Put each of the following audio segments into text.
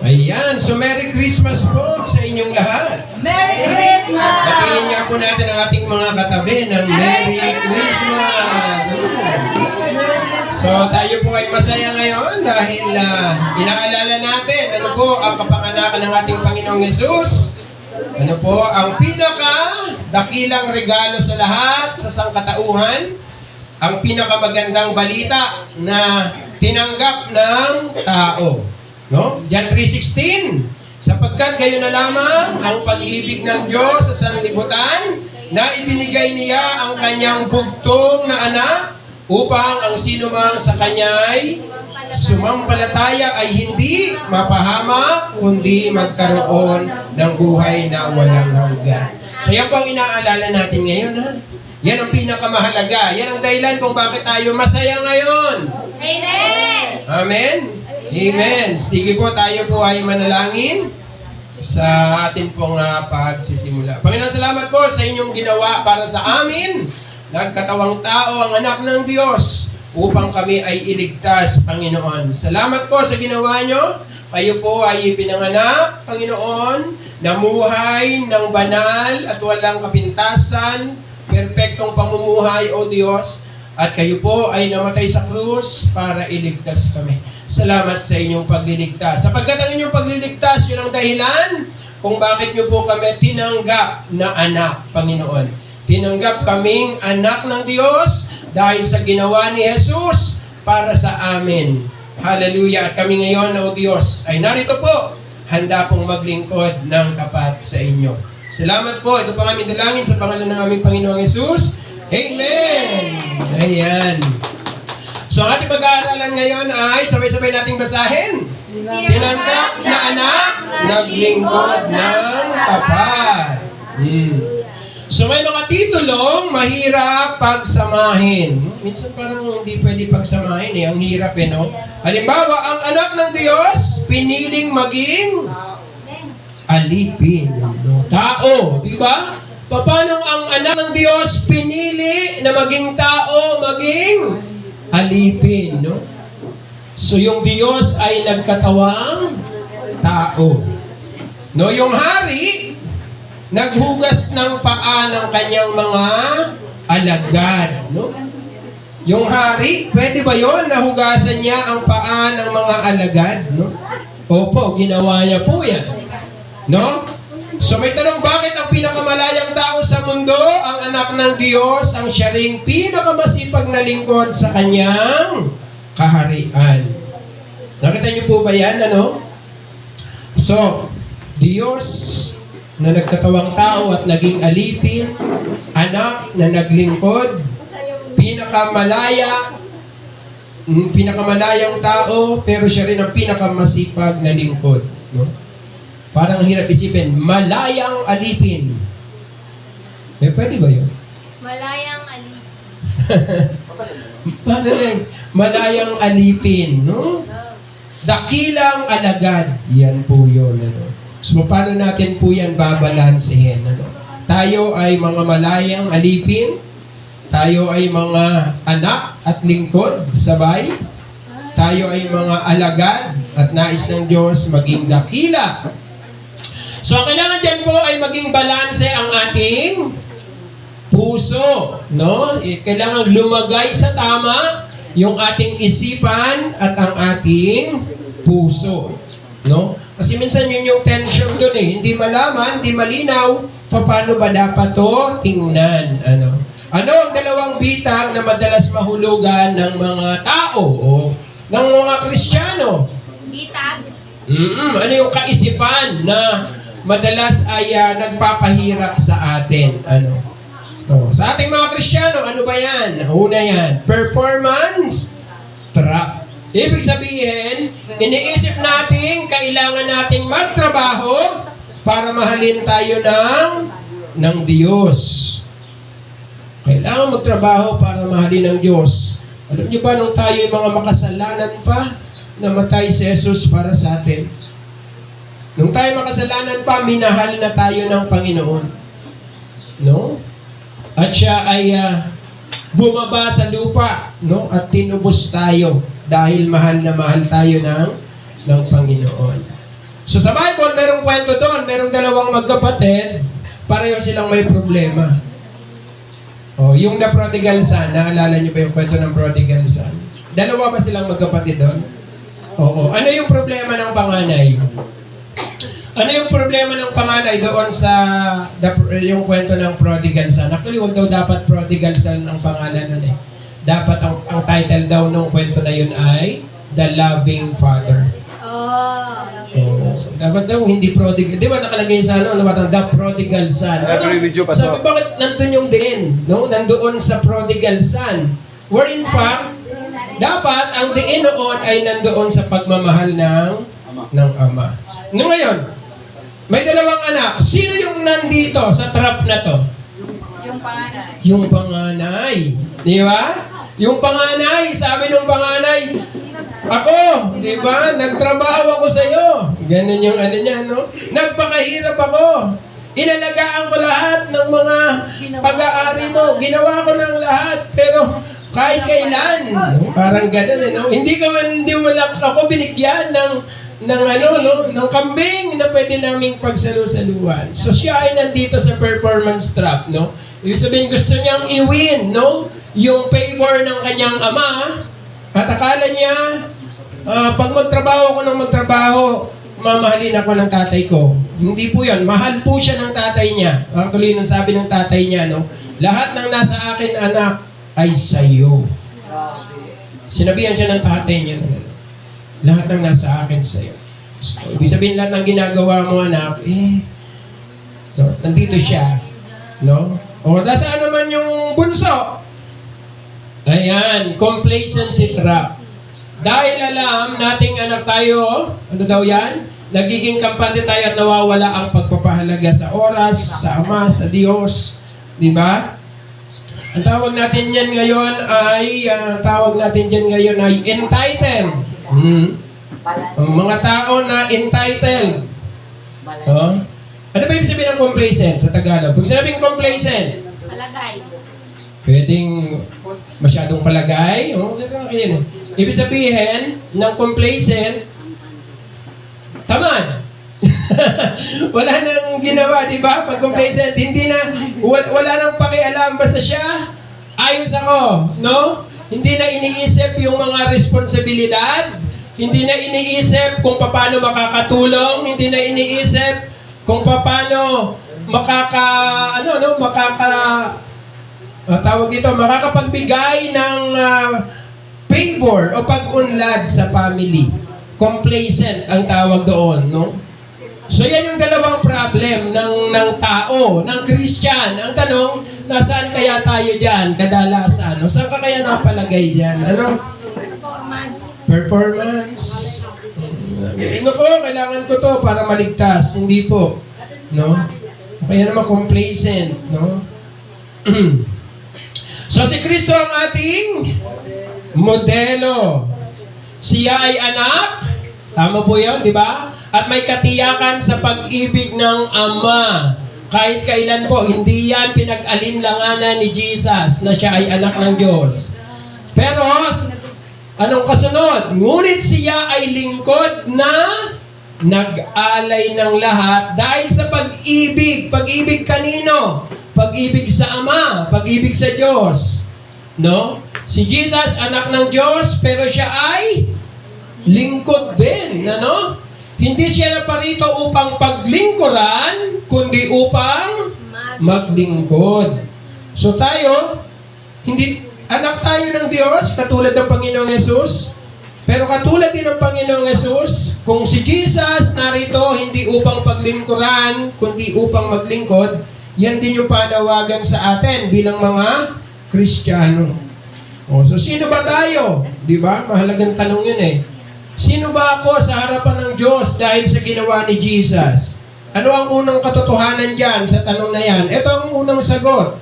Ayan, so Merry Christmas po sa inyong lahat. Merry Christmas! Batiin nga po natin ang ating mga katabi ng Merry Christmas. So tayo po ay masaya ngayon dahil inaalala natin ano po ang kapanganakan ng ating Panginoong Yesus. Ano po ang pinaka-dakilang regalo sa lahat sa sangkatauhan, ang pinakamagandang balita na tinanggap ng tao. No? John 3:16, sapagkat gayon na lamang ang pag-ibig ng Diyos sa sanlibutan na ibinigay niya ang kanyang bugtong na anak upang ang sinumang sa kanya'y sumampalataya ay hindi mapahamak kundi magkaroon ng buhay na walang hanggan. So yan po ang inaalala natin ngayon, ha? Yan ang pinakamahalaga. Yan ang dahilan kung bakit tayo masaya ngayon. Amen! Amen? Amen. Sige po, tayo po ay manalangin sa atin pong pagsisimula. Panginoon, salamat po sa inyong ginawa para sa amin. Nagkatawang tao ang anak ng Diyos upang kami ay iligtas, Panginoon. Salamat po sa ginawa nyo. Kayo po ay ipinanganak, Panginoon, namuhay ng banal at walang kapintasan, perpektong pamumuhay, O Diyos. At kayo po ay namatay sa krus para iligtas kami. Salamat sa inyong pagliligtas. Sapagkat ang inyong pagliligtas, yun ang dahilan kung bakit nyo po kami tinanggap na anak, Panginoon. Tinanggap kaming anak ng Diyos dahil sa ginawa ni Jesus para sa amin. Hallelujah. At kami ngayon, O Diyos, ay narito po, handa pong maglingkod ng tapat sa inyo. Salamat po. Ito pa aming dalangin sa pangalan ng aming Panginoong Jesus. Amen! Ayan. So ang ating pag-aaralan ngayon ay sabay-sabay nating basahin. Tinanggap na anak, naglingkod ng tapat. So may mga titulong mahirap pagsamahin. Minsan parang hindi pwede pagsamahin eh. Ang hirap eh, no? Halimbawa, ang anak ng Diyos, piniling maging alipin. No? Tao, di ba? Paano ang anak ng Diyos pinili na maging tao, maging alipin, no? So yung Diyos ay nagkatawang tao. No, yung hari naghugas ng paa ng kanyang mga alagad, no? Yung hari, pwede ba 'yon nahugasan niya ang paa ng mga alagad, no? Opo, ginawa niya po 'yan. No? So may tanong, bakit ang pinakamalayang tao sa mundo, ang anak ng Diyos, ang siya ring pinakamasipag na lingkod sa kanyang kaharian? Nakita niyo po ba yan, ano? So, Diyos na nagkatawang tao at naging alipin, anak na naglingkod, pinakamalayang tao, pero siya rin ang pinakamasipag na lingkod, no? Parang hirap isipin, malayang alipin. Eh, pwede ba yun? Malayang alipin. Paano lang? Malayang alipin, no? Dakilang alagad. Yan po yun, ano? So, paano natin po yan babalansehin, ano? Tayo ay mga malayang alipin. Tayo ay mga anak at lingkod, sabay. Tayo ay mga alagad at nais ng Diyos maging dakila. So, kailangan dyan po ay maging balanse ang ating puso, no? Kailangan lumagay sa tama yung ating isipan at ang ating puso, no? Kasi minsan yun yung tension doon eh. Hindi malaman, hindi malinaw, paano ba dapat to tingnan, ano? Ano ang dalawang bitag na madalas mahulugan ng mga tao o ng mga Kristiyano? Bitag. Ano yung kaisipan na madalas ay nagpapahirap sa atin. Ano? So, sa ating mga Kristiyano, ano ba yan? Una yan, performance trap. Ibig sabihin, iniisip natin, kailangan nating magtrabaho para mahalin tayo ng Diyos. Kailangan magtrabaho para mahalin ng Diyos. Alam niyo ba, nung tayo yung mga makasalanan pa, namatay si Jesus para sa atin. Nung tayo makasalanan pa, minahal na tayo ng Panginoon. No? At siya ay bumaba sa lupa, no? At tinubos tayo dahil mahal na mahal tayo ng Panginoon. So sa Bible, merong kwento doon, merong dalawang magkapatid, pareho silang may problema. Oh, yung the prodigal son, naalala niyo ba yung kwento ng prodigal son? Dalawa ba silang magkapatid doon? Oo. Ano yung problema ng panganay? Ano yung problema ng panganay doon sa yung kwento ng prodigal son? Actually, huwag daw dapat prodigal son ang pangalan nun eh. Dapat ang title daw ng kwento na yun ay The Loving Father. Oh. Oh, dapat daw hindi prodigal. Di ba nakalagay sa the prodigal son. Sabi, bakit nandun yung diin? No? Nandoon sa prodigal son. Where in fact, dapat ang diin noon ay nandoon sa pagmamahal ng ama. No, ngayon, may dalawang anak. Sino yung nandito sa trap na to? Yung panganay. Yung panganay. Di ba? Yung panganay, sabi ng panganay, ako, di ba? Nagtrabaho ako sa iyo. Ganun yung ano niya, no? Nagpakahirap ako. Inalagaan ko lahat ng mga pag-aari mo. Ginawa ko ng lahat. Pero kahit kailan, parang ganun, no? Hindi mo lang ako binigyan ng kambing na pwede naming pagsalu-saluan. So siya ay nandito sa performance trap, no? Ibig sabihin, gusto niyang i-win, no? Yung favor ng kanyang ama. At akala niya, pag magtrabaho ako ng magtrabaho, mamahalin ako ng tatay ko. Hindi po yan. Mahal po siya ng tatay niya. Actually, nang sabi ng tatay niya, no? Lahat ng nasa akin, anak, ay sa'yo. Sinabihan siya ng tatay niya, no? Lahat ng nasa akin sa'yo. So, ibig sabihin lahat ng ginagawa mo, anak, so, nandito siya. No? O, nasaan naman yung bunso? Ayan, complacency trap. Dahil alam nating anak tayo, ano daw yan? Nagiging kampante tayo at nawawala ang pagpapahalaga sa oras, sa Ama, sa Diyos. Di ba? Ang tawag natin yan ngayon ay, entitled. Ang mga tao na entitled. Oh? Ano ba yung sabihin ng complacent sa Tagalog? Pag sinabing complacent, Palagay. pwedeng masyadong palagay. Oh, ibig sabihin ng complacent, tamad. Wala nang ginawa, di ba? Pag complacent, hindi na, wala nang pakialam, basta siya, ayos ako, no? Hindi na iniisip yung mga responsibilidad, hindi na iniisip kung paano makakatulong, hindi na iniisip kung paano makakapagbigay ng favor o pag-unlad sa family. Complacent ang tawag doon, no? So yan yung dalawang problem ng tao, ng Christian. Ang tanong, nasaan kaya tayo dyan kadalasan? No? Saan ka kaya napalagay dyan? Ano? Performance. Naku, kailangan ko to para maligtas. Hindi po. No? Kaya naman complacent. No? So si Kristo ang ating modelo. Siya ay anak. Tama po yun, di ba? At may katiyakan sa pag-ibig ng Ama. Kahit kailan po, hindi yan pinag-alinlanganan ni Jesus na siya ay anak ng Diyos. Pero, anong kasunod? Ngunit siya ay lingkod na nag-alay ng lahat dahil sa pag-ibig. Pag-ibig kanino? Pag-ibig sa Ama, pag-ibig sa Diyos. No? Si Jesus, anak ng Diyos, pero siya ay lingkod din. Ano? Hindi siya naparito upang paglingkuran, kundi upang maglingkod. So tayo, hindi anak tayo ng Diyos, katulad ng Panginoong Yesus. Pero katulad din ng Panginoong Yesus, kung si Jesus narito hindi upang paglingkuran, kundi upang maglingkod, yan din yung panawagan sa atin bilang mga Kristiyano. So sino ba tayo? Di ba? Mahalagang tanong yun eh. Sino ba ako sa harapan ng Diyos dahil sa ginawa ni Jesus? Ano ang unang katotohanan dyan sa tanong na yan? Ito ang unang sagot.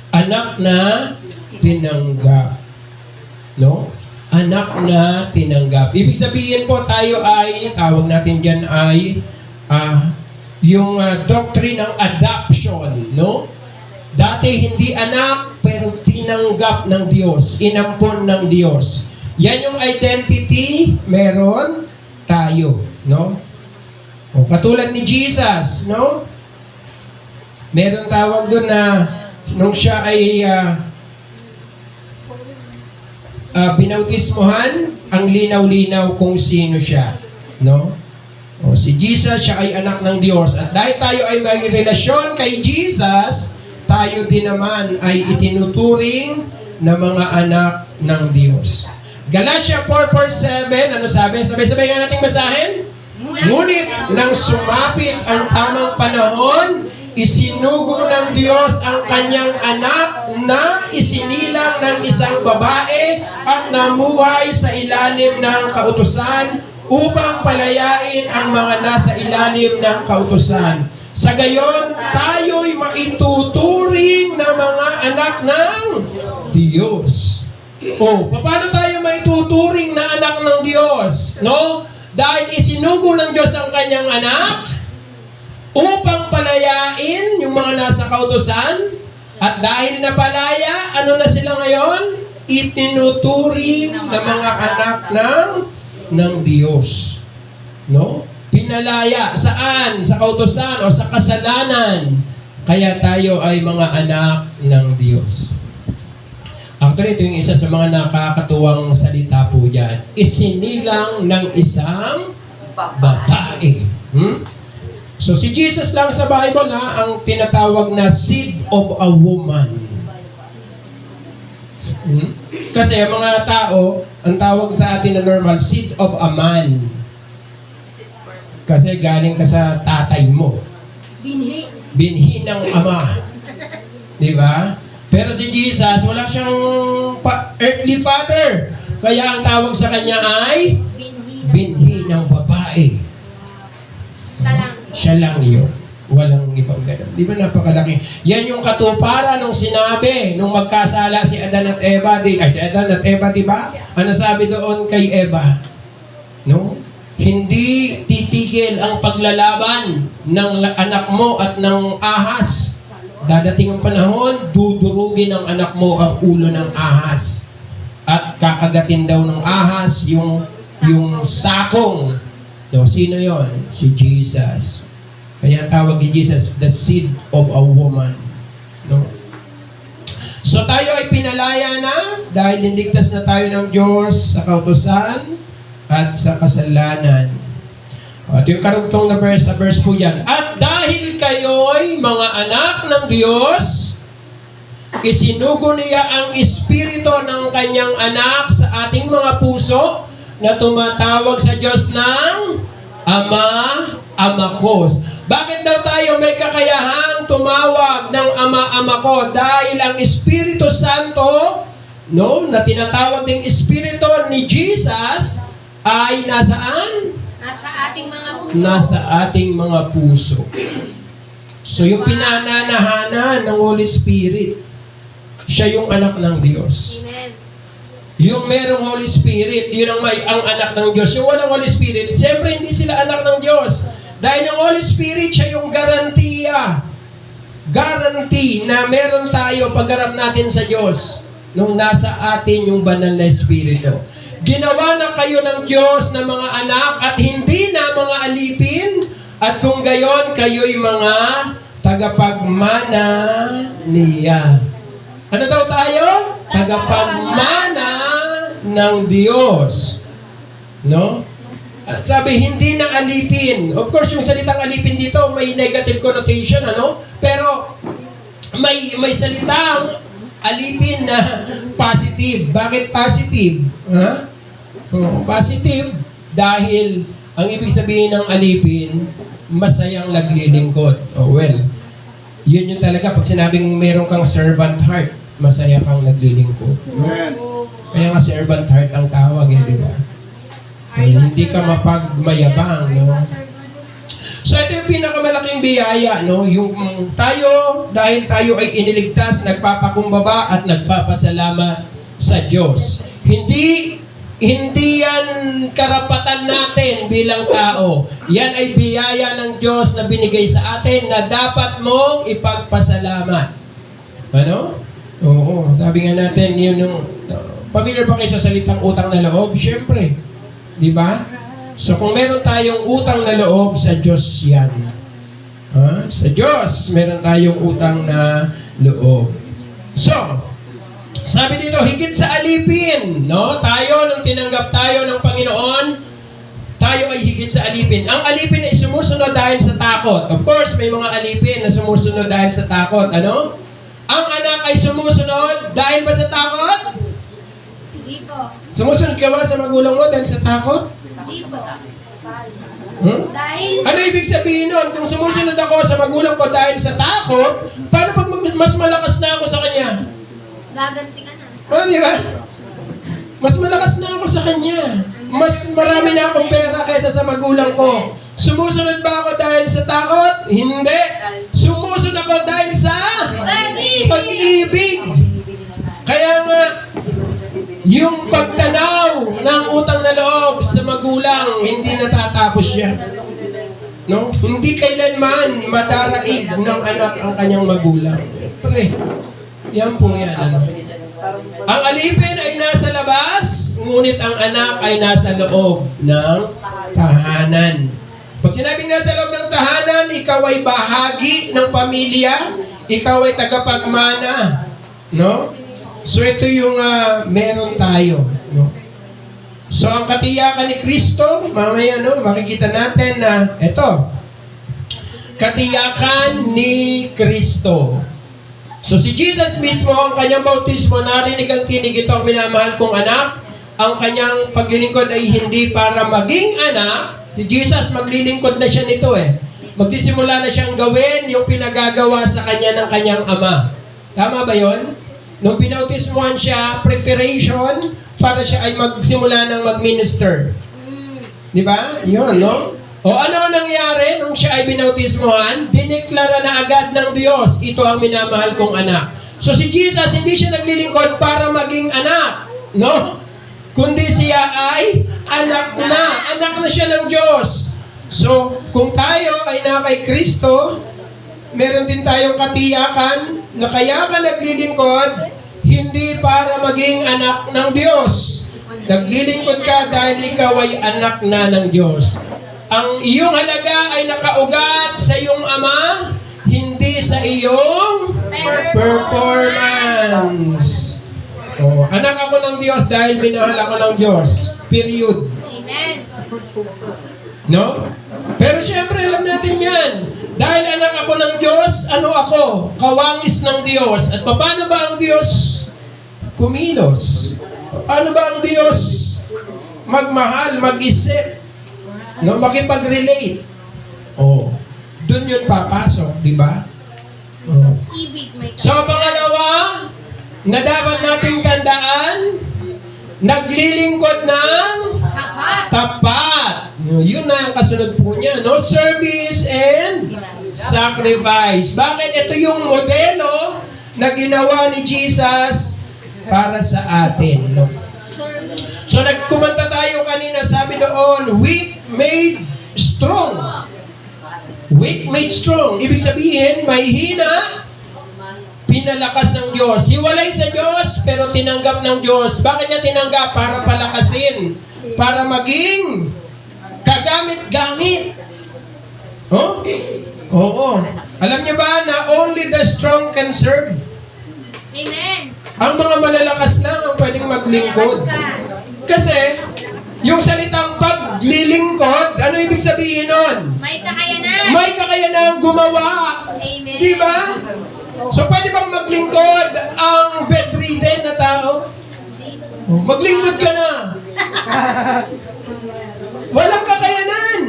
Anak na tinanggap. No? Anak na tinanggap. Ibig sabihin po tayo ay, tawag natin dyan ay, yung doctrine ng adoption. No? Dati hindi anak, pero tinanggap ng Diyos. Inampon ng Diyos. Yan yung identity meron tayo. No? O, katulad ni Jesus, no? Meron tawag doon na nung siya ay binautismohan, ang linaw-linaw kung sino siya. No? O, si Jesus, siya ay anak ng Diyos. At dahil tayo ay may relasyon kay Jesus, tayo din naman ay itinuturing na mga anak ng Diyos. Galatia 4:7, ano sabi? Sabay-sabay nga nating basahin. Ngunit nang sumapit ang tamang panahon, isinugo ng Diyos ang kanyang anak na isinilang ng isang babae at namuhay sa ilalim ng kautusan upang palayain ang mga nasa ilalim ng kautusan. Sa gayon, tayo'y maituturing na mga anak ng Diyos. Oh, paano tayo maituturing na anak ng Diyos? No? Dahil isinugo ng Diyos ang kanyang anak upang palayain yung mga nasa kautusan, at dahil napalaya, ano na sila ngayon? Itinuturing na mga anak ng Diyos. No? Pinalaya. Saan? Sa kautusan o sa kasalanan. Kaya tayo ay mga anak ng Diyos. Actually, ito yung isa sa mga nakakatuwang salita po dyan. Isinilang ng isang babae. So si Jesus lang sa Bible ang tinatawag na seed of a woman. Kasi ang mga tao, ang tawag sa atin na normal, seed of a man. Kasi galing ka sa tatay mo. Binhi. Binhi ng ama. Di ba? Pero si Jesus, wala siyang earthly father. Kaya ang tawag sa kanya ay binhi ng babae. Siya lang. Siya lang yun. Walang ibang ganun. Di ba napakalaki? Yan yung katuparan nung sinabi, nung magkasala si Adan at Eva. Si Adan at Eva, di ba? Ano sabi doon kay Eva? No? Hindi titigil ang paglalaban ng anak mo at ng ahas. Dadating ang panahon, dudurugin ng anak mo ang ulo ng ahas. At kakagatin daw ng ahas yung sakong. No, sino yon? Si Jesus. Kaya tawag ni Jesus, the seed of a woman. No? So tayo ay pinalaya na dahil niligtas na tayo ng Diyos sa kautusan at sa kasalanan. At yung karugtong na verse, sa verse po yan. At dahil kayo'y mga anak ng Diyos, isinugo niya ang espiritu ng kanyang anak sa ating mga puso na tumatawag sa Diyos ng Ama, Ama ko. Bakit daw tayo may kakayahang tumawag ng Ama, Ama ko? Dahil ang Espiritu Santo, no, na tinatawag ding Espiritu ni Jesus, ay nasaan? Nasa ating mga puso. Nasa ating mga puso. So yung pinananahanan ng Holy Spirit, siya yung anak ng Diyos. Amen. Yung merong Holy Spirit, yun ang anak ng Diyos. Yung walang Holy Spirit, siyempre hindi sila anak ng Diyos. Dahil yung Holy Spirit, siya yung garantiya. Guarantee na meron tayo pagharap natin sa Diyos nung nasa atin yung banal na Espiritu. Ginawa na kayo ng Diyos na mga anak at hindi na mga alipin, at kung gayon, kayo'y mga tagapagmana niya. Ano daw tayo? Tagapagmana ng Diyos. No? At sabi, hindi na alipin. Of course, yung salitang alipin dito, may negative connotation, ano? Pero, may salitang alipin na positive. Bakit positive? Ha? Positive dahil ang ibig sabihin ng alipin, masayang naglilingkod. Oh, well, yun yung talaga pag sinabing meron kang servant heart, masaya kang naglilingkod. No? Kaya nga servant heart ang tawag, di ba? Hindi ka mapagmayabang, no? So ito yung pinakamalaking biyaya, no? Yung tayo, dahil tayo ay iniligtas, nagpapakumbaba at nagpapasalamat sa Diyos. Hindi yan karapatan natin bilang tao. Yan ay biyaya ng Diyos na binigay sa atin na dapat mong ipagpasalamat. Ano? Oo, sabi nga natin, yun yung... familiar ba kayo sa salitang utang na loob? Siyempre. Di ba? So kung meron tayong utang na loob, sa Diyos yan. Sa Diyos, meron tayong utang na loob. So, sabi dito, higit sa alipin, no? Tayo, nung tinanggap tayo ng Panginoon, tayo ay higit sa alipin. Ang alipin ay sumusunod dahil sa takot. Of course, may mga alipin na sumusunod dahil sa takot. Ano? Ang anak ay sumusunod dahil ba sa takot? Hindi po. Sumusunod ka ba sa magulang mo dahil sa takot? Hindi po. Ano Dahil, ibig sabihin nun? Kung sumusunod ako sa magulang ko dahil sa takot, paano pag mas malakas na ako sa kanya? gaganti ka na. Di ba? Mas malakas na ako sa kanya. Mas marami na akong pera kaysa sa magulang ko. Sumusunod ba ako dahil sa takot? Hindi. Sumusunod ako dahil sa pag-ibig. Kaya nga, yung pagtanaw ng utang na loob sa magulang, hindi natatapos siya. No? Hindi kailanman madaraig ng anak ang kanyang magulang. Pre, yan po yan. Ano? Ang alipin ay nasa labas, ngunit ang anak ay nasa loob ng tahanan. Pag sinabing nasa loob ng tahanan, ikaw ay bahagi ng pamilya, ikaw ay tagapagmana. No? So ito yung meron tayo. No? So ang katiyakan ni Kristo, mamaya makikita natin na ito. Katiyakan ni Kristo. So si Jesus mismo, ang kanyang bautismo, narinig ang tinig, ito ang minamahal kong anak. Ang kanyang paglilingkod ay hindi para maging anak. Si Jesus, maglilingkod na siya nito Magsisimula na siyang gawin yung pinagagawa sa kanya ng kanyang ama. Tama ba yon? Nung pinautismuhan siya, preparation para siya ay magsimula ng mag-minister. Di ba? Yun, no? O ano ang nangyari nung siya ay binautismuhan? Dineklara na agad ng Diyos, ito ang minamahal kong anak. So si Jesus, hindi siya naglilingkod para maging anak, no? Kundi siya ay anak na. Anak na siya ng Diyos. So, kung tayo ay na kay Kristo, meron din tayong katiyakan na kaya ka naglilingkod, hindi para maging anak ng Diyos. Naglilingkod ka dahil ikaw ay anak na ng Diyos. Ang iyong halaga ay nakaugat sa iyong ama, hindi sa iyong performance. Anak ako ng Diyos dahil minahal ako ng Diyos. Period. Amen. No? Pero syempre, alam natin yan. Dahil anak ako ng Diyos, ano ako? Kawangis ng Diyos. At paano ba ang Diyos kumilos? Paano ba ang Diyos magmahal, mag-isip? No? Makipag-relate? Doon yun papasok, di ba? Ibig may So, pangalawa, na dapat nating tandaan, naglilingkod ng tapat. Yun na ang kasunod po niya, no? Service and sacrifice. Bakit? Ito yung modelo na ginawa ni Jesus para sa atin, no? So, nagkumanta tayo kanina, sabi doon, weak made strong. Weak made strong. Ibig sabihin, may hina, pinalakas ng Diyos. Hiwalay sa Diyos, pero tinanggap ng Diyos. Bakit niya tinanggap? Para palakasin. Para maging kagamit-gamit. Oo. Alam niyo ba na only the strong can serve? Amen. Ang mga malalakas lang ang pwedeng maglingkod. Kasi, yung salitang paglilingkod, ano ibig sabihin nun? May kakayanan. May kakayanan gumawa. Amen. Di ba? So, pwede bang maglingkod ang bedridden na tao? Maglingkod ka na. Walang kakayanan.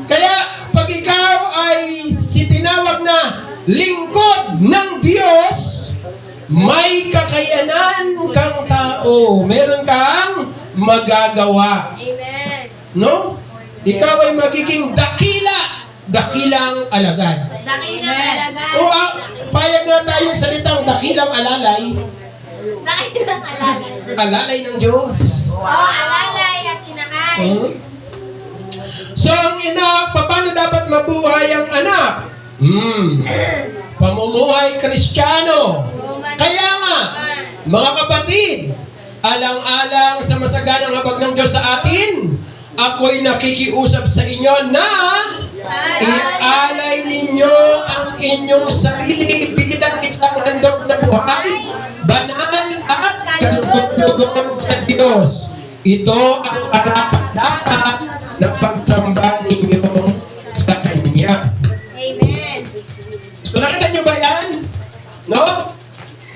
Kaya, pag ikaw ay tinawag na lingkod ng Diyos, may kakayanan kang tao. Meron kang magagawa. Amen. No? Ikaw ay magiging dakilang alagad. Dakilang alagad. O payag nga tayo salitang dakilang alalay. Dakilang alalay. Alalay ng Diyos. Alalay at inakay. So ang ina, paano dapat mabuhay ang anak? Pamumuhay Kristiyano. Kaya nga, mga kapatid, alang-alang sa masaganang habag ng Diyos sa atin, ako'y nakikiusap sa inyo na ialay ninyo ang inyong sarili bilang isang handog na buhay, banal at kalugod-lugod sa Diyos. Ito ang karapat-dapat na pagsamba ninyo sa Kanya. Amen. So nakita nyo ba yan? No?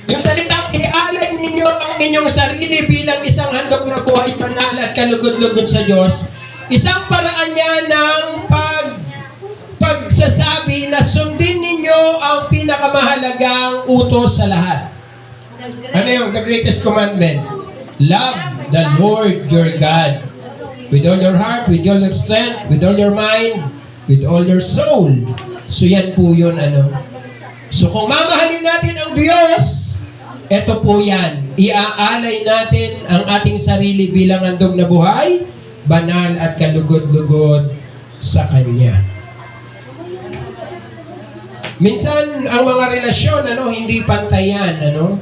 Yung salitang ialay ninyo ang inyong sarili bilang isang handog na buhay, banal at kalugod-lugod sa Diyos. Isang paraan niya ng pagsasabi na sundin ninyo ang pinakamahalagang utos sa lahat. Ano yung the greatest commandment? Love the Lord your God with all your heart, with all your strength, with all your mind, with all your soul. So yan po yun, So kung mamahalin natin ang Diyos, eto po yan. Iaalay natin ang ating sarili bilang handog na buhay, banal at kalugod-lugod sa Kanya. Minsan, ang mga relasyon, hindi pantayan, O,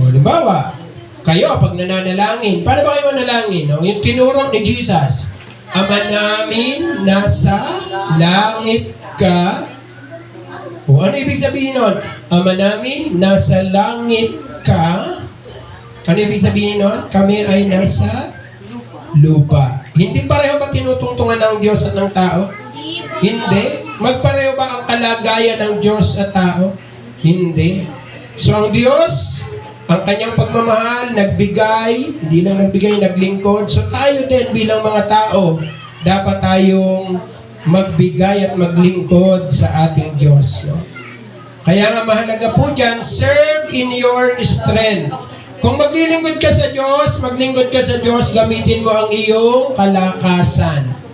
halimbawa, kayo, pag nananalangin, paano ba kayo manalangin? Yung tinuro ni Jesus, Ama namin, nasa langit ka. O, ano ibig sabihin nun? Ama namin, nasa langit ka. Ano ibig sabihin nun? Kami ay nasa lupa. Hindi pareho ba tinutungtungan ng Diyos at ng tao? Hindi. Magpareho ba ang kalagayan ng Diyos at tao? Hindi. So ang Diyos, ang kanyang pagmamahal, nagbigay, hindi lang nagbigay, naglingkod. So tayo din bilang mga tao, dapat tayong magbigay at maglingkod sa ating Diyos. No? Kaya nga mahalaga po dyan, serve in your strength. Kung maglilingkod ka sa Diyos, maglingkod ka sa Diyos, gamitin mo ang iyong kalakasan.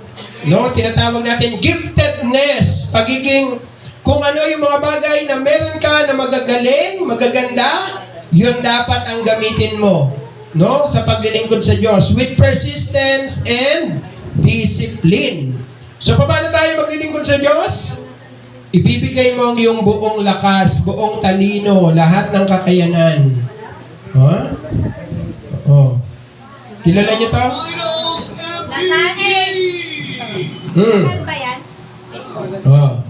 No, tinatawag natin giftedness, pagiging kung ano yung mga bagay na meron ka na magagaling, magaganda, yun dapat ang gamitin mo, no, sa paglilingkod sa Diyos with persistence and discipline. So paano tayo maglilingkod sa Diyos? Ibibigay mo ang iyong buong lakas, buong talino, lahat ng kakayanan. Huh? Oh. Kilala niyo to? Lasanin. Saan ba yan? Oh.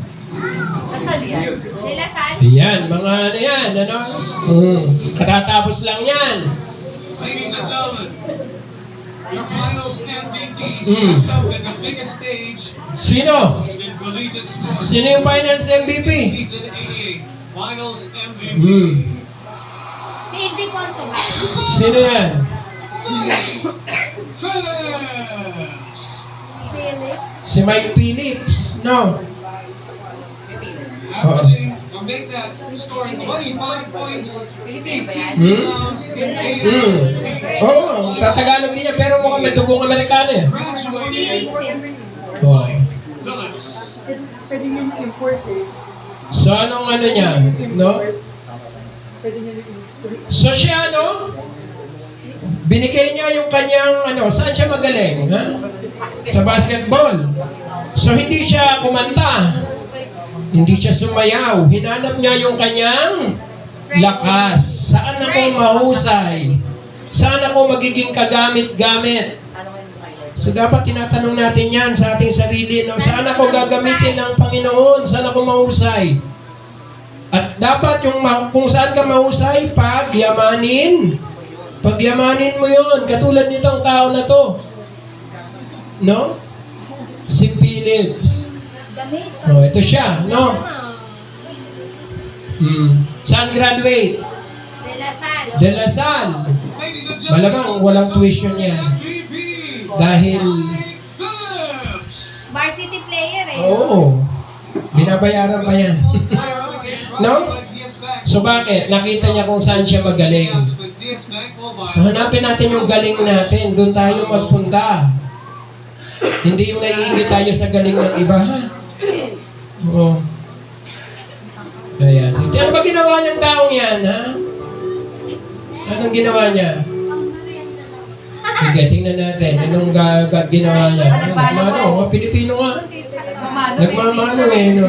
Kasal yan. Sila saan? Ayan, mga yan, katatapos lang yan. Ladies and gentlemen, your finals MVP Mm. steps up in the biggest stage Sino? in collegiate sports. Sino yung finals MVP? Season 88, finals MVP. Si Ildefonso ba? Sino yan? Phillips! Philip? Si Mike Phillips, no? Averaging to make that historic 25 points, Pilipino ba 18 yan? rebounds, and 8 Oo, Tagalog niya, pero mukhang may dugong Amerikano eh. graduating Oh. Phillips. Pwede nyo i-import eh. So, anong niya, no? Pwede nyo i-import. So, siya, binigay niya yung kanyang, saan siya magaling, ha? Sa basketball. So, hindi siya kumanta. Hindi siya sumayaw. Hinanap niya yung kanyang lakas. Saan ako mahusay? Saan ako magiging kagamit-gamit? So, dapat tinatanong natin yan sa ating sarili. No? Saan ako gagamitin ng Panginoon? Saan ako mahusay? At dapat kung saan ka mahusay, pagyamanin. Pagyamanin mo yun. Katulad nitong tao na to. No? Si Phillips. Oh, ito siya, no? Saan graduate? De La Salle. De La Salle. Ladies and Malamang walang tuition yan. MVP. Dahil, Phillips. Varsity player eh. binabayaran pa yan. No? So bakit? Nakita niya kung saan siya magaling. So hanapin natin yung galing natin. Doon tayo magpunta. Hindi yung naiingit tayo sa galing ng iba, ha? Oo. Ayan. So, ano ba ginawa niyang taong yan, ha? Anong ginawa niya? Sige, tingnan natin. Anong ginawa niya? Nagmano? Pilipino nga. Nagmamano eh, no?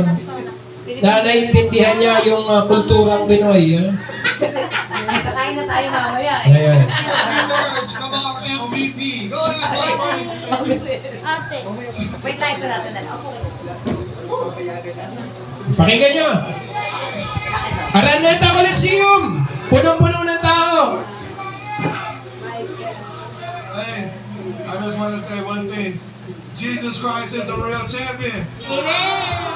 Na naiintindihan niya yung kulturang Pinoy, ha? Kain na tayo mamaya. Ayan. Thirds, come on, MVP. Go ahead, Ate. Wait lang, ito natin na. Pakinggan nyo. Araneta Coliseum. Punong-puno ng tao. Hey, I just want to say one thing. Jesus Christ is the real champion. Amen.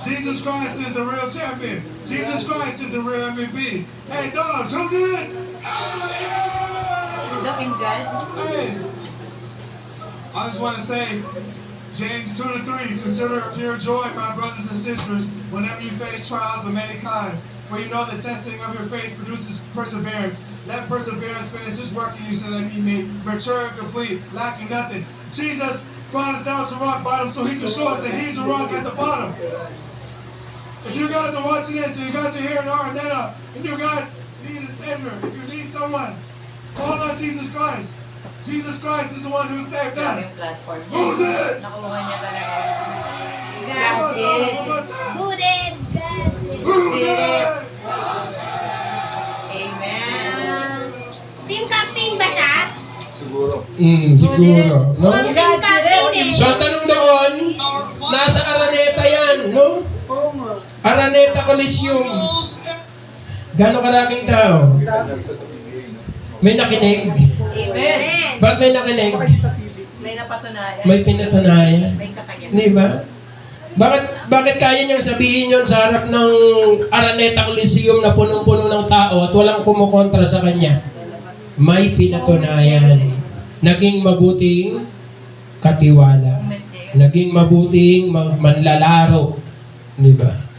Jesus Christ is the real champion. Jesus Christ is the real MVP. Hey, dogs, who did it? Looking good. Hey, I just want to say, James 2:3, consider it pure joy, my brothers and sisters, whenever you face trials of many kinds. For you know the testing of your faith produces perseverance. Let perseverance finish its work in you so that you may mature and complete, lacking nothing. Jesus brought us down to rock bottom so he can show us that he's the rock at the bottom. If you guys are watching this, and you guys are here in Araneta, and you guys need a savior, if you need someone, call on Jesus Christ. Jesus Christ is the one who saved Grabe us. yung platform niya. Who did? Nakuha niya talaga. God did. Who did? God did. Who did? Amen. Team captain ba siya? Siguro. No? Team captain eh. So, ang tanong doon, nasa Araneta yan, no? Araneta Coliseum. Gano'ng karaming tao? May nakinig. Amen. Amen. Ba't may nakinig? May napatunayan. May pinatunayan. May kakayahan. Di ba? Bakit kaya niyang sabihin yun sa harap ng Araneta Coliseum na punong-puno ng tao at walang kumukontra sa kanya? May pinatunayan. Naging mabuting katiwala. Naging mabuting manlalaro. Di ba?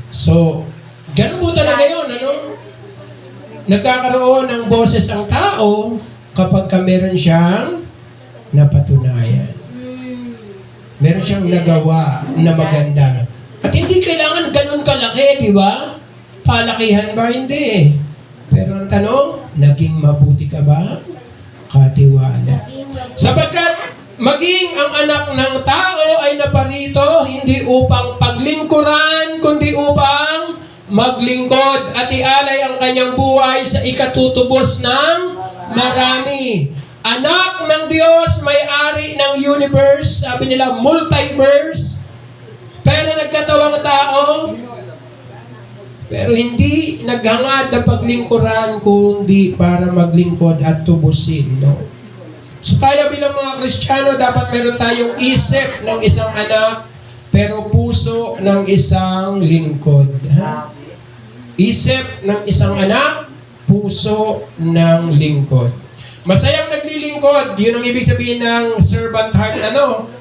So, ganun po talaga yun, ano? Nagkakaroon ng boses ang tao kapag meron siyang napatunayan. Meron siyang nagawa na maganda. At hindi kailangan ganun kalaki, di ba? Palakihan ba? Hindi. Pero ang tanong, naging mabuti ka ba? Katiwala. Sapagkat maging ang anak ng tao ay naparito hindi upang paglingkuran, kundi upang maglingkod at ialay ang kanyang buhay sa ikatutubos ng marami. Anak ng Diyos, may-ari ng universe, sabi nila multiverse, pero nagkatawang tao, pero hindi naghangad na paglingkuran kundi para maglingkod at tubusin. No? So tayo bilang mga Kristiyano, dapat meron tayong isip ng isang anak, pero puso ng isang lingkod. Ha? Isip ng isang anak, puso ng lingkod. Masayang naglilingkod, yun ang ibig sabihin ng servant heart,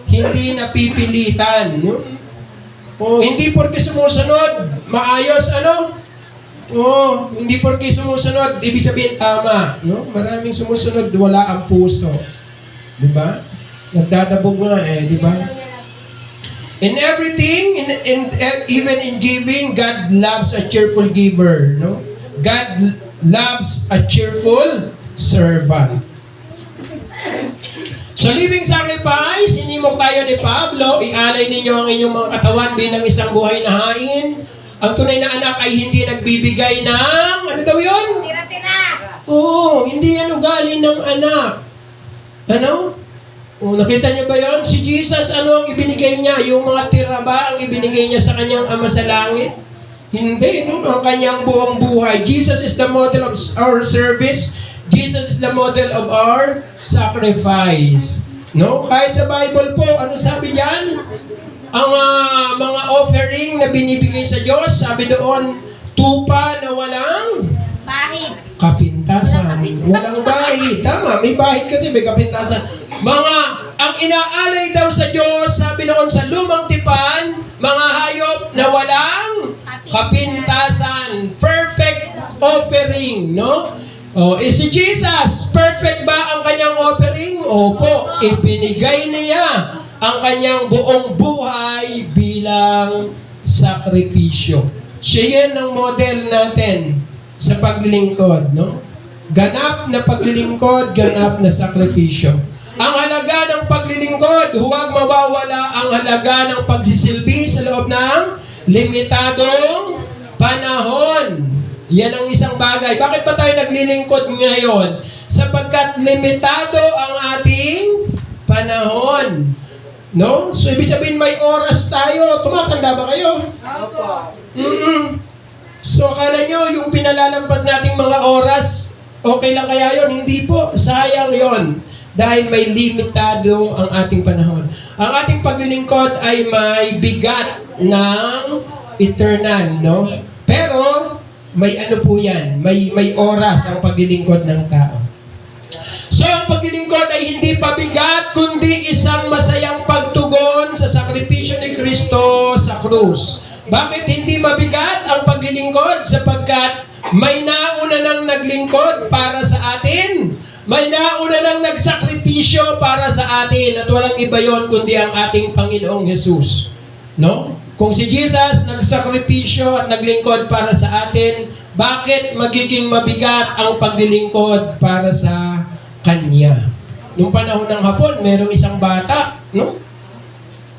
hindi napipilitan. No? O, hindi porke sumusunod, maayos, hindi porke sumusunod, ibig sabihin tama. No? Maraming sumusunod, wala ang puso. Diba? Nagdadabog nga diba? In everything, even in giving, God loves a cheerful giver. No? God loves a cheerful servant. So, living sacrifice, inimok tayo ni Pablo, ialay ninyo ang inyong mga katawan bilang isang buhay na hain. Ang tunay na anak ay hindi nagbibigay ng, ano daw yun? Tira-tira. Oo, hindi yan ugali ng anak. Ano? Nakita niyo ba yun? Si Jesus, ano ang ibinigay niya? Yung mga tira ba ang ibinigay niya sa kanyang Ama sa langit? Hindi, no? Ang kanyang buong buhay. Jesus is the model of our service. Jesus is the model of our sacrifice. No? Kahit sa Bible po, ano sabi diyan? Ang mga offering na binibigay sa Diyos, sabi doon, tupa na walang Bahid. kapintasan. Walang bahid. Tama, may bahid kasi may kapintasan. Ang inaalay daw sa Diyos, sabi noon sa lumang tipan, mga hayop na walang kapintasan. Perfect offering, no? Si Jesus, perfect ba ang kanyang offering? Opo, ibinigay niya ang kanyang buong buhay bilang sakripisyo. Siya yan ang model natin sa paglilingkod, no? Ganap na paglilingkod, ganap na sakripisyo. Ang halaga ng paglilingkod, huwag mawawala ang halaga ng pagsisilbi sa loob ng limitadong panahon. Yan ang isang bagay. Bakit ba tayo naglilingkod ngayon? Sapagkat limitado ang ating panahon. No? So, ibig sabihin may oras tayo. Tumatanda ba kayo? Opo. So, akala nyo, yung pinalalampas nating mga oras, okay lang kaya yon? Hindi po. Sayang yon. Dahil may limitado ang ating panahon. Ang ating paglilingkod ay may bigat ng eternal, no? Pero, may ano po yan, may oras ang paglilingkod ng tao. So, ang paglilingkod ay hindi pabigat, kundi isang masayang pagtugon sa sakripisyo ni Kristo sa krus. Bakit hindi mabigat ang paglilingkod? Sapagkat may nauna nang naglingkod para sa atin. May nauna nang nagsakripisyo para sa atin. At walang iba yon kundi ang ating Panginoong Jesus. No? Kung si Jesus nagsakripisyo at naglingkod para sa atin, bakit magiging mabigat ang paglilingkod para sa Kanya? Nung panahon ng hapon, merong isang bata, no?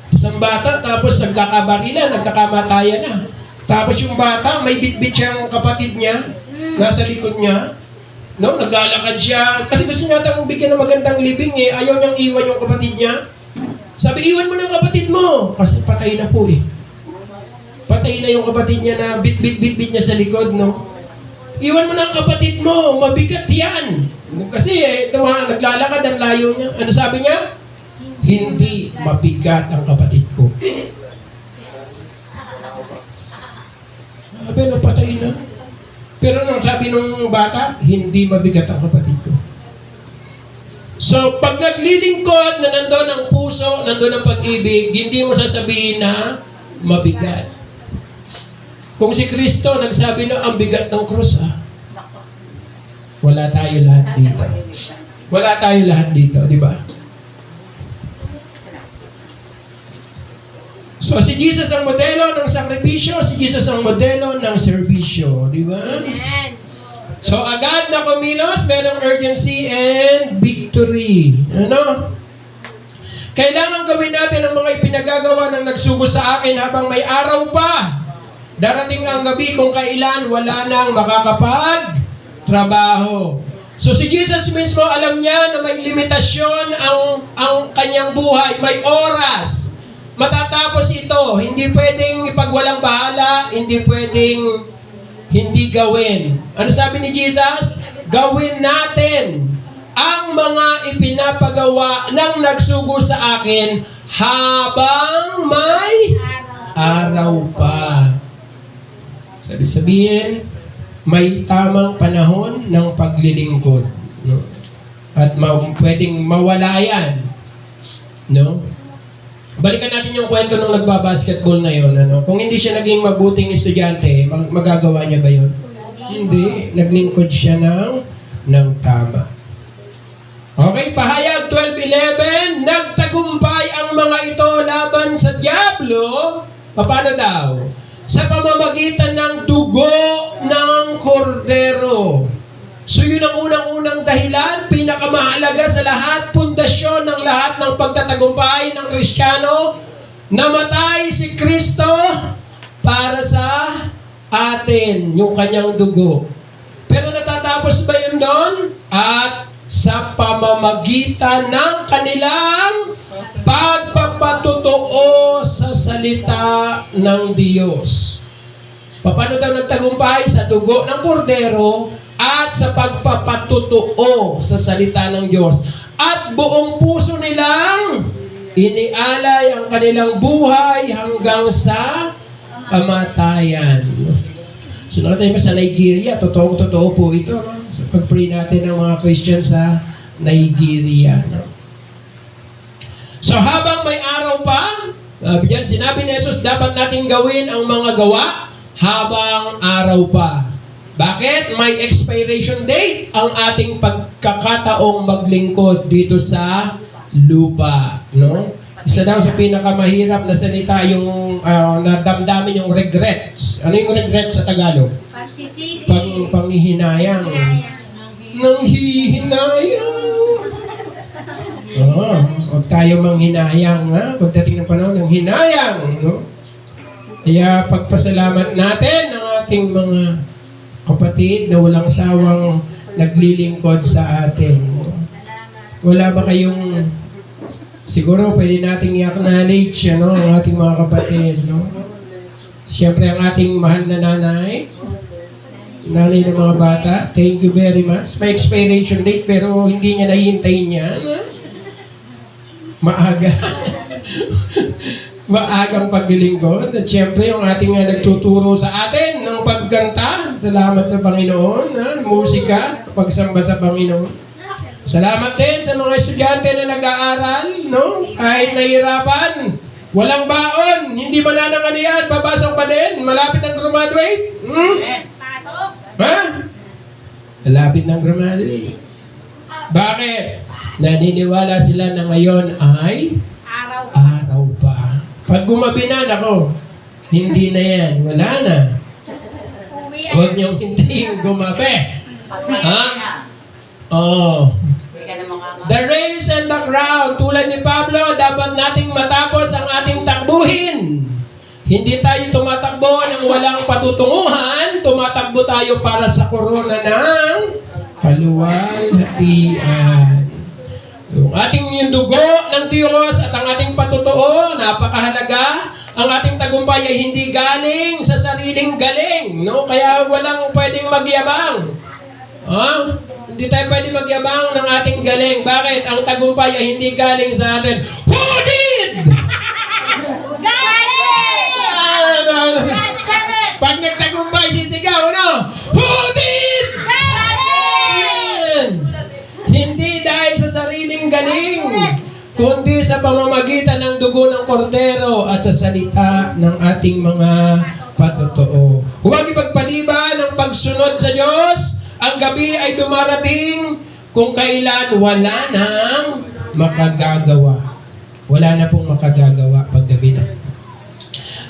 Isang bata, tapos nagkakabarilan, nagkakamatayan na. Tapos yung bata, may bitbit siyang kapatid niya, nasa likod niya, no? Naglalakad siya, kasi gusto niya itang bigyan ng magandang libing eh, ayaw niyang iwan yung kapatid niya. Sabi, iwan mo ng kapatid mo, kasi patay na po eh. Patay na yung kapatid niya na bit-bit-bit niya sa likod, no? Iwan mo ng kapatid mo, mabigat yan. Kasi naglalakad ang layo niya. Ano sabi niya? Hindi mabigat ang kapatid ko. Sabi, napatay na. Pero nang sabi nung bata, hindi mabigat ang kapatid ko. So, pag naglilingkod na nandun ang puso, nandun ang pag-ibig, hindi mo sasabihin na mabigat. Kung si Kristo nagsabi na ang bigat ng krus, wala tayo lahat dito. Wala tayo lahat dito, di ba? So, si Jesus ang modelo ng sakripisyo, si Jesus ang modelo ng serbisyo, di ba? So, agad na kumilos, merong urgency and victory. Ano? Kailangan gawin natin ang mga ipinagagawa ng nagsugo sa akin habang may araw pa. Darating ang gabi kung kailan wala nang makakapag-trabaho. So si Jesus mismo alam niya na may limitasyon ang kanyang buhay, may oras. Matatapos ito, hindi pwedeng ipagwalang bahala, hindi pwedeng hindi gawin. Ano sabi ni Jesus? Gawin natin ang mga ipinapagawa ng nagsugo sa akin habang may araw pa. Sabihin, may tamang panahon ng paglilingkod. No? At pwedeng mawala yan. No? Balikan natin yung kwento nung nagbabasketball na yun. Ano? Kung hindi siya naging mabuting estudyante, magagawa niya ba yun? Hindi. Naglingkod siya ng tama. Okay, pahayag 12:11, nagtagumpay ang mga ito laban sa dyablo. Paano daw? Sa pamamagitan ng dugo ng kordero. So yun ang unang-unang dahilan, pinakamahalaga sa lahat, pundasyon ng lahat ng pagtatagumpay ng Kristiyano, namatay si Kristo para sa atin, yung kanyang dugo. Pero natatapos ba yun doon? At sa pamamagitan ng kanilang pagpapatotoo sa salita ng Diyos. Paano daw nagtagumpay? Sa dugo ng kordero at sa pagpapatotoo sa salita ng Diyos. At buong puso nilang inialay ang kanilang buhay hanggang sa kamatayan. So nakita sa Nigeria, totoo po ito. No? So, pag-pray natin ng mga Christian sa Nigeria. No? So habang may araw pa, sinabi ni Jesus, dapat nating gawin ang mga gawa habang araw pa. Bakit? May expiration date ang ating pagkakataong maglingkod dito sa lupa. No? Isa daw sa pinakamahirap na salita yung nadamdamin yung regrets. Ano yung regrets sa Tagalog? Pagsisisi. Panghihinayang. Nanghihinayang. Huwag tayo manghinayang, ha? Pagdating ng panahon ng hinayang, no? Kaya pagpasalamat natin ang ating mga kapatid na walang sawang naglilingkod sa atin. Wala ba kayong, siguro pwede nating i-acknowledge ang ating mga kapatid, no? Siyempre ang ating mahal na nanay ng mga bata, thank you very much. May expiration date pero hindi niya nahihintayin yan. Maaga. Maagang paglilingkod. At siyempre yung ating nagtuturo sa atin ng pagkanta. Salamat sa Panginoon. Musika, pagsamba sa Panginoon. Salamat din sa mga estudyante na nag-aaral, no? Kahit nahihirapan, walang baon, hindi mananangalian, papasok pa din, malapit ang graduate. Ha? Malapit ng graduate. Bakit? Naniniwala sila na ngayon ay araw pa. Pag gumabi na, nako, hindi na yan, wala na. Huwag niyong hintayin gumabi. Ha? Oh. The race and the crown, tulad ni Pablo, dapat nating matapos ang ating takbuhin. Hindi tayo tumatakbo ng walang patutunguhan, tumatakbo tayo para sa korona ng kaluwalhatian. Yung dugo ng Diyos at ang ating patutuo, napakahalaga. Ang ating tagumpay ay hindi galing sa sariling galing, no? Kaya walang pwedeng magyabang. Hindi tayo pwede magyabang ng ating galing. Bakit? Ang tagumpay ay hindi galing sa atin. Who did? Pag nagtagumpay, sisigaw, no? Who did? Yan. Hindi dahil sa sariling galing, kundi sa pamamagitan ng dugo ng kordero at sa salita ng ating mga patutuo. Huwag ipagpaliban ang pagsunod sa Diyos. Ang gabi ay dumarating kung kailan wala nang makagagawa. Wala na pong makagagawa pag gabi na.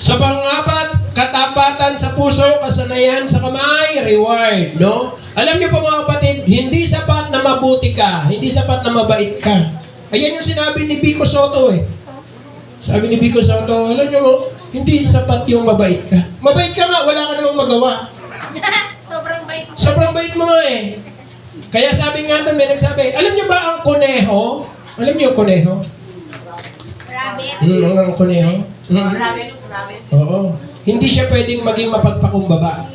Sa pangapat, katapatan sa puso, kasanayan sa kamay, reward, no? Alam niyo po mga kapatid, hindi sapat na mabuti ka, hindi sapat na mabait ka. Ayan yung sinabi ni Vico Soto eh. Sabi ni Vico Soto, alam niyo mo, hindi sapat yung mabait ka. Mabait ka nga, wala ka namang magawa. Sobrang bait. Sobrang bait mo nga eh. Kaya sabi nga doon, may nagsabi, alam niyo ba ang kuneho? Alam niyo yung kuneho? Rabbit. Ang kuneho? Rabbit. Oo. Hindi siya pwedeng maging mapagpakumbaba.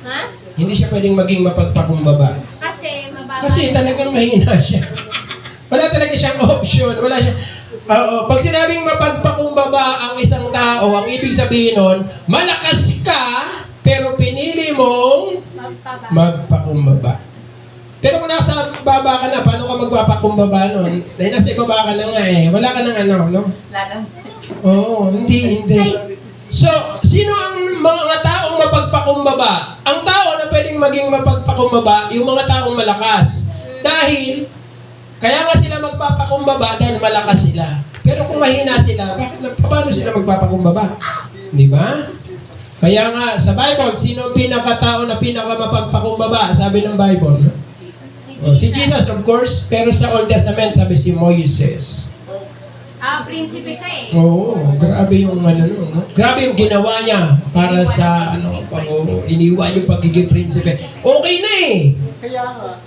Ha? Hindi siya pwedeng maging mapagpakumbaba. Kasi mababa. Kasi talagang mahina siya. Wala talaga siyang option. Wala siya. Pag sinabing mapagpakumbaba ang isang tao, ang ibig sabihin nun, malakas ka, pero pinili mong magpakumbaba. Pero kung nasa baba ka na, paano ka magpapakumbaba nun? Dahil nasa ibaba ka na nga eh. Wala ka ng no? Lalang. Oo, hindi. So, sino ang mga taong mapagpakumbaba? Ang tao na pwedeng maging mapagpakumbaba, yung mga taong malakas. Dahil, kaya nga sila magpapakumbaba dahil malakas sila. Pero kung mahina sila, paano sila magpapakumbaba? Di ba? Kaya nga, sa Bible, sino pinakatao na pinakamapagpakumbaba? Sabi ng Bible, no? Si Jesus, of course, pero sa Old Testament, sabi si Moises. Prinsipe siya eh. Oo, grabe yung no? Grabe yung ginawa niya para sa iniwan yung pagiging prinsipe. Okay na eh. Kaya nga.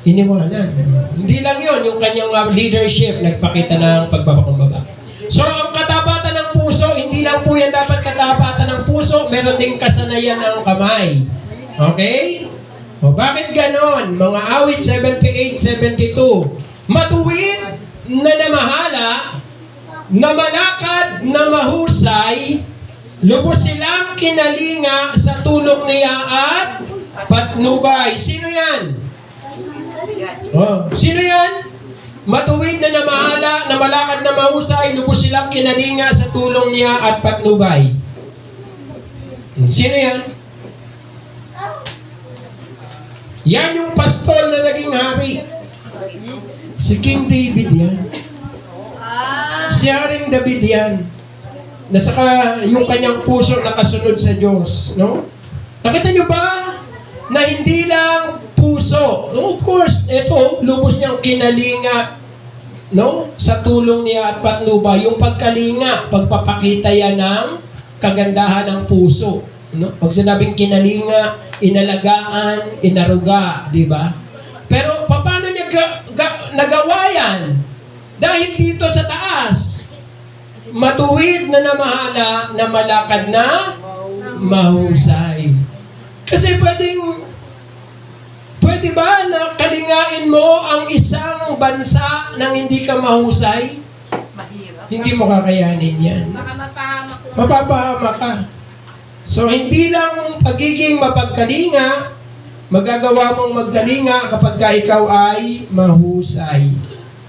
Iniwanan. Hindi lang yon yung kanyang leadership, nagpakita ng pagpapakumbaba. So, ang katapatan ng puso, hindi lang po yan dapat katapatan ng puso, meron ding kasanayan ng kamay. Okay? O, bakit ganon? Mga awit 78, 72. Matuwid na namahala, na malakad na mahusay, lubos silang kinalinga sa tulong niya at patnubay. Sino yan? Sino yan? Matuwid na namahala, na malakad na mahusay, lubos silang kinalinga sa tulong niya at patnubay. Sino yan? Yan yung pastol na naging hari. Si King David yan. Si Haring David yan. Nasaka yung kanyang puso nakasunod sa Diyos. No? Nakita nyo ba na hindi lang puso? Of course, ito, lubos niyang kinalinga, no? Sa tulong niya at patnubay. Yung pagkalinga, pagpapakita yan ng kagandahan ng puso. No? Pag sinabing kinalinga, inalagaan, inaruga, di ba? Pero paano niya nagawa yan? Dahil dito sa taas, matuwid na namahala, na malakad na mahusay. Kasi pwede ba na kalingain mo ang isang bansa nang hindi ka mahusay? Mahirap. Hindi mo kakayanin yan. Baka mapahamak lang. Mapapahama ka. So, hindi lang pagiging mapagkalinga, magagawa mong magkalinga kapag ka ikaw ay mahusay.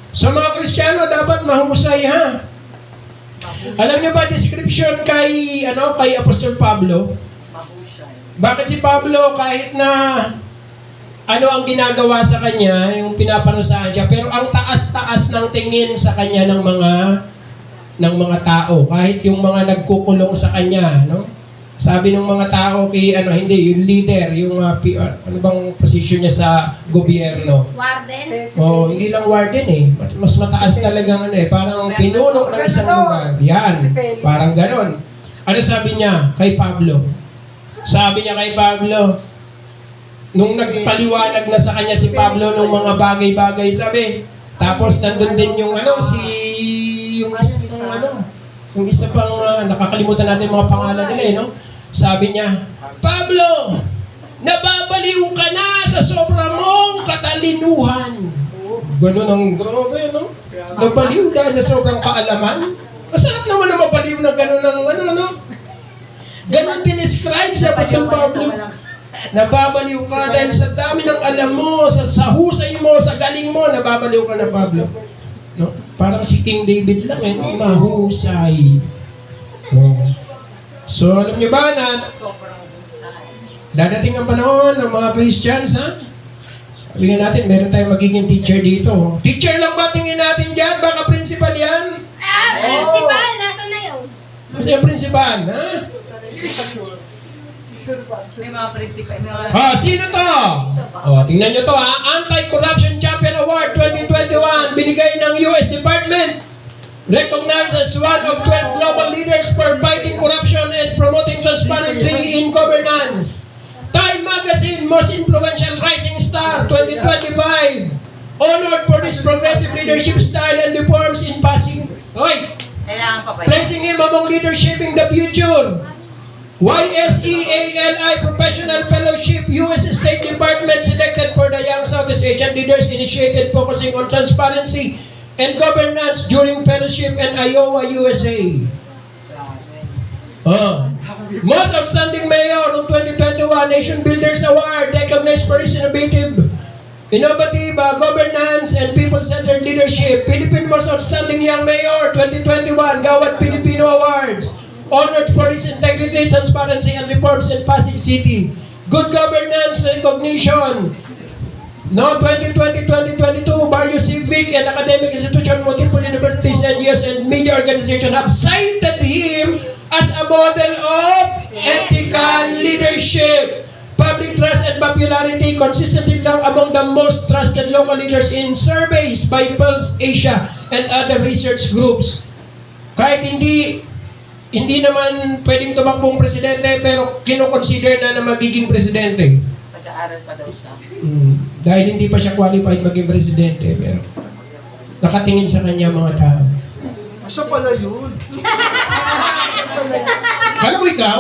So, mga Kristiyano, dapat mahusay, ha? Alam niyo ba, description kay Apostol Pablo? Mahusay. Bakit si Pablo, kahit na ang ginagawa sa kanya, yung pinaparusahan siya, pero ang taas-taas ng tingin sa kanya ng mga tao, kahit yung mga nagkukulong sa kanya, no? Sabi ng mga tao hindi, yung leader, yung ano bang position niya sa gobyerno? Warden. Hindi lang warden mas mataas talagang parang pinuno ng isang lugar. Yan, parang ganon. Ano sabi niya kay Pablo? Sabi niya kay Pablo, nung nagpaliwanag na sa kanya si Pablo ng mga bagay-bagay, sabi, tapos nandun din yung yung isa pang nakakalimutan natin mga pangalan nila, no? Sabi niya, Pablo, nababaliw ka na sa sobra mong katalinuhan. Ganun ang grabe, no? Nabaliw dahil na sobrang kaalaman. Masarap naman na mabaliw na ganun ang ganun dinescribe sa Apostol Pablo. Nababaliw ka dahil sa dami ng alam mo, sa husay mo, sa galing mo, nababaliw ka na, Pablo. No? Parang si King David lang, mahusay. So, alam niyo ba na Sobrang husay. dadating ang panahon ng mga Christians, ha? Sabi nga natin, meron tayong magiging teacher dito. Teacher lang ba tingin natin dyan? Baka principal yan? Principal. Nasaan na yun? Kasi yung principal, ha? May mga prinsipal. May mga... Sino to? Tingnan nyo to, ha? Anti-Corruption Champion Award 2021, binigay ng US Department. Recognized as one of 12 global leaders for fighting corruption and promoting transparency in governance. Time Magazine Most Influential Rising Star 2025. Honored for his progressive leadership style and reforms in passing. Kailangan pa ba yun? Placing him among leadership in the future. YSEALI Professional Fellowship, US State Department selected for the Young Southeast Asian Leaders Initiative focusing on transparency and governance during fellowship in Iowa, USA. Most Outstanding Mayor noong 2021 Nation Builders Award recognized for his innovative governance and people-centered leadership. Philippine Most Outstanding Young Mayor 2021 Gawad Filipino Awards. Honored for his integrity, transparency, and reforms in Pasig City. Good governance recognition. No, 2020-2022, various civic and academic institutions, multiple universities and years and media organizations have cited him as a model of ethical leadership, public trust and popularity, consistently lang among the most trusted local leaders in surveys by Pulse Asia and other research groups. Kahit hindi naman pwedeng tumakbong presidente, pero kinoconsider na magiging presidente. Nag-aaral pa daw siya. Dahil hindi pa siya qualified maging presidente, pero nakatingin sa kanya mga tao. Siya pala yun. Kala mo ikaw?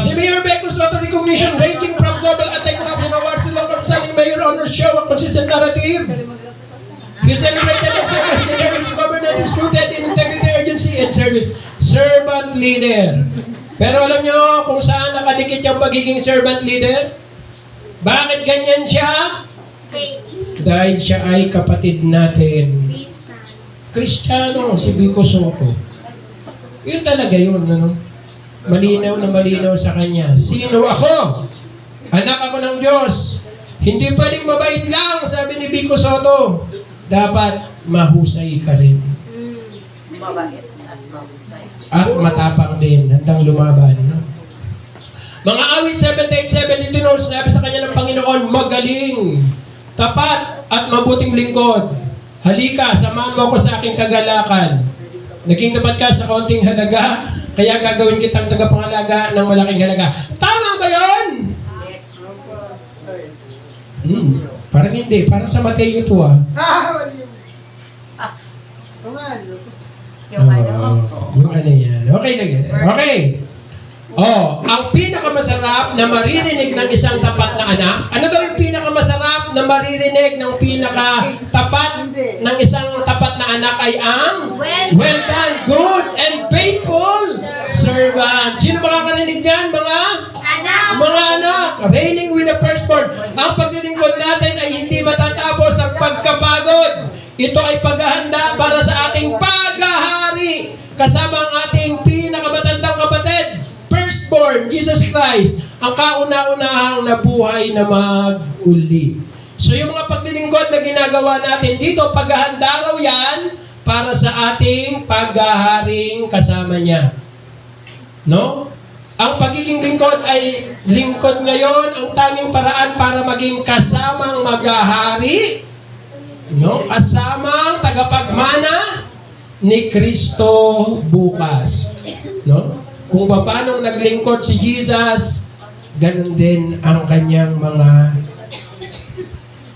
Si Mayor Becos Soto recognition ranging from global anti-corruption awards to local standing mayor honors show a consistent narrative. He celebrated as servant leader whose governance is rooted in integrity, urgency, and service. Servant leader. Pero alam nyo kung saan nakadikit yung pagiging servant leader? Bakit ganyan siya? Faith. Dahil siya ay kapatid natin. Kristiyano, si Vico Soto. Yun talaga yun, Malinaw na malinaw sa kanya. Sino ako? Anak ako ng Diyos. Hindi pwedeng mabait lang, sabi ni Vico Soto. Dapat mahusay ka rin. Mabait at mahusay. At matapang din, handang lumaban. Mga awit 78:7, ito sabi sa kanya ng Panginoon, magaling, tapat, at mabuting lingkod. Halika, samahan mo ako sa aking kagalakan. Naging tapat ka sa kaunting halaga, kaya gagawin kitang tagapangalaga ng malaking halaga. Tama ba yun? Parang hindi. Parang sa Mateo ito ah. Yung ano? Yung ano yan. Okay lang yan. Okay. Oh, ang pinakamasarap na maririnig ng isang tapat na anak. Ano daw yung pinakamasarap na maririnig ng pinakatapat ng isang tapat na anak ay ang well done, good and faithful servant. Sino makakarinig yan, mga? Mga anak, reigning with the firstborn. Ang paglilingkod natin ay hindi matatapos ang pagkapagod. Ito ay paghahanda para sa ating paghahari kasama ang ating pinakamatandang kapatid, firstborn, Jesus Christ, ang kauna-unahang nabuhay na mag-uli. So yung mga paglilingkod na ginagawa natin dito, paghahanda raw yan para sa ating paghaharing kasama niya. No? Ang pagiging lingkod ay lingkod ngayon, ang tanging paraan para maging kasamang maghahari, no? Kasamang tagapagmana ni Kristo bukas. No? Kung paano naglingkod si Jesus, ganun din ang kanyang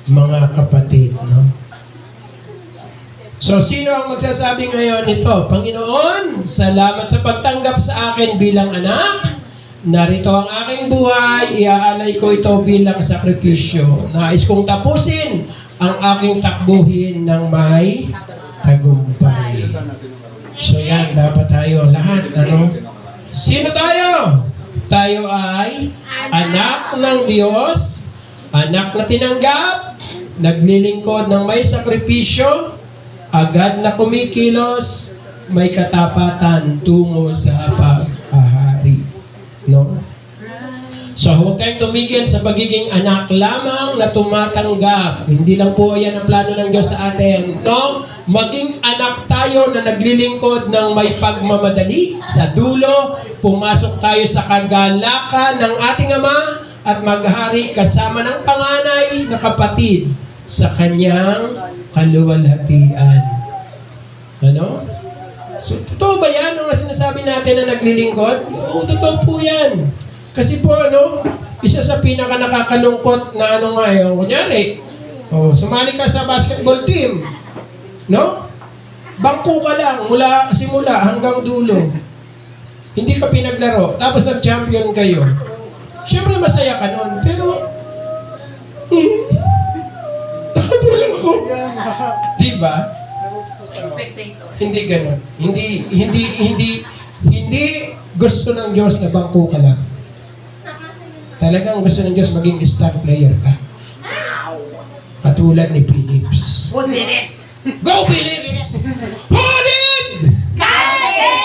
mga kapatid. No? So, sino ang magsasabi ngayon nito? Panginoon, salamat sa pagtanggap sa akin bilang anak. Narito ang aking buhay, iaalay ko ito bilang sakripisyo. Nais kong tapusin ang aking takbuhin ng may tagumpay. So yan, dapat tayo lahat, ano? Sino tayo? Tayo ay anak ng Diyos, anak na tinanggap, naglilingkod ng may sakripisyo, agad na kumikilos, may katapatan tungo sa paghahari. No? So, huwag tayong tumigil sa pagiging anak lamang na tumatanggap. Hindi lang po yan ang plano ng Diyos sa atin. No? Maging anak tayo na naglilingkod ng may pagmamadali. Sa dulo, pumasok tayo sa kagalakan ng ating Ama at maghari kasama ng panganay na kapatid sa kanyang kaluwalhatian. Ano? So, totoo ba yan ang sinasabi natin na naglilingkod? Oo, totoo po yan. Kasi po, isa sa pinaka nakakalungkot na ngayon, kunyari, sumali ka sa basketball team, no? Bangko ka lang, mula simula hanggang dulo. Hindi ka pinaglaro, tapos nag-champion kayo. Siyempre masaya ka nun, pero, nakabulang ako. Diba? Spectator. Hindi ganun. Hindi gusto ng Diyos na bangko ka lang. Talagang gusto ng Diyos maging star player ka. Katulad ni Phillips. Who did it? Go Phillips! Who did?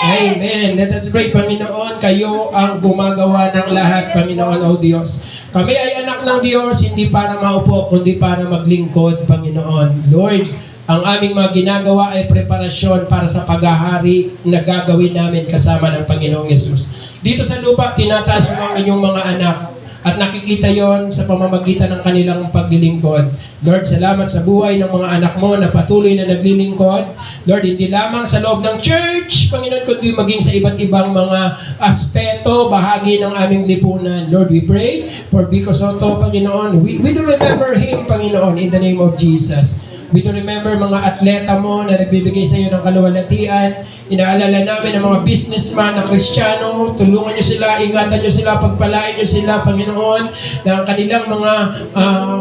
Amen. Let us pray, Panginoon. Kayo ang gumagawa ng lahat, Panginoon, O Diyos. Kami ay anak ng Diyos, hindi para maupo, kundi para maglingkod, Panginoon. Lord, ang aming mga ginagawa ay preparasyon para sa paghahari na gagawin namin kasama ng Panginoong Yesus. Dito sa lupa, tinataas mo ang inyong mga anak at nakikita yon sa pamamagitan ng kanilang paglilingkod. Lord, salamat sa buhay ng mga anak mo na patuloy na naglilingkod. Lord, hindi lamang sa loob ng church, Panginoon, kundi maging sa iba't ibang mga aspeto, bahagi ng aming lipunan. Lord, we pray for Vico Soto, Panginoon. We do remember him, Panginoon, in the name of Jesus. We do remember mga atleta mo na nagbibigay sa iyo ng kaluwalhatian. Inaalala namin ang mga businessman na Kristiyano. Tulungan niyo sila, ingatan niyo sila, pagpalain niyo sila, Panginoon, na ang kanilang mga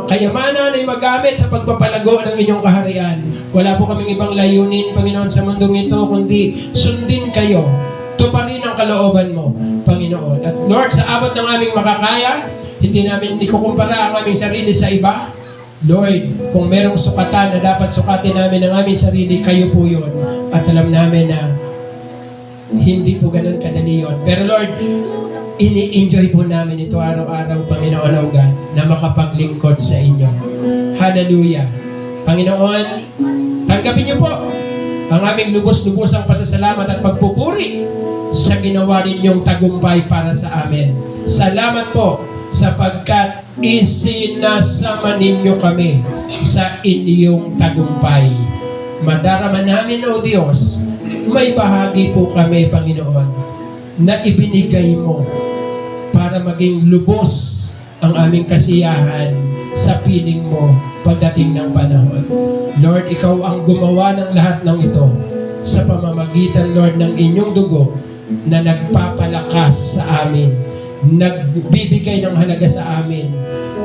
kayamanan ay magamit sa pagpapalago ng inyong kaharian. Wala po kaming ibang layunin, Panginoon, sa mundong ito, kundi sundin kayo. Tuparin ang kalooban mo, Panginoon. At Lord, sa abot ng aming makakaya, hindi namin ikukumpara ang aming sarili sa iba. Lord, kung merong sukatan na dapat sukatin namin ang aming sarili, kayo po yun. At alam namin na hindi po ganun kadali yun. Pero Lord, ini-enjoy po namin ito araw-araw, Panginoon o God, na makapaglingkod sa inyo. Hallelujah. Panginoon, tanggapin niyo po ang aming lubos-lubosang pasasalamat at pagpupuri sa ginawa ninyong tagumpay para sa amin. Salamat po sapagkat isinasama ninyo kami sa inyong tagumpay. Madarama namin, O Diyos, may bahagi po kami, Panginoon, na ibinigay mo para maging lubos ang aming kasiyahan sa piling mo pagdating ng panahon. Lord, ikaw ang gumawa ng lahat ng ito sa pamamagitan, Lord, ng inyong dugo na nagpapalakas sa amin, nagbibigay ng halaga sa amin.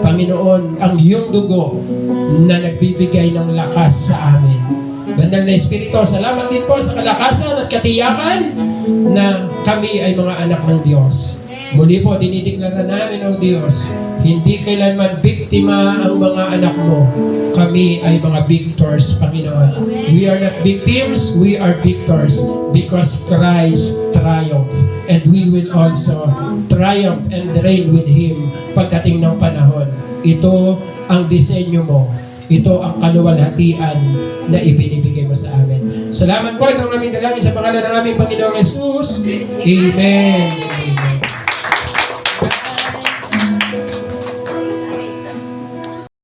Panginoon, ang iyong dugo na nagbibigay ng lakas sa amin. Banal na Espiritu, salamat din po sa kalakasan at katiyakan na kami ay mga anak ng Diyos. Muli po, dinideklara namin, O Diyos, hindi kailanman biktima ang mga anak mo. Kami ay mga victors, Panginoon. We are not victims, we are victors because Christ triumphed. And we will also triumph and reign with Him pagdating ng panahon. Ito ang disenyo mo. Ito ang kaluwalhatian na ibinibigay mo sa amin. Salamat po. Ito ang aming dalangin sa pangalan ng aming Panginoong Jesus. Amen.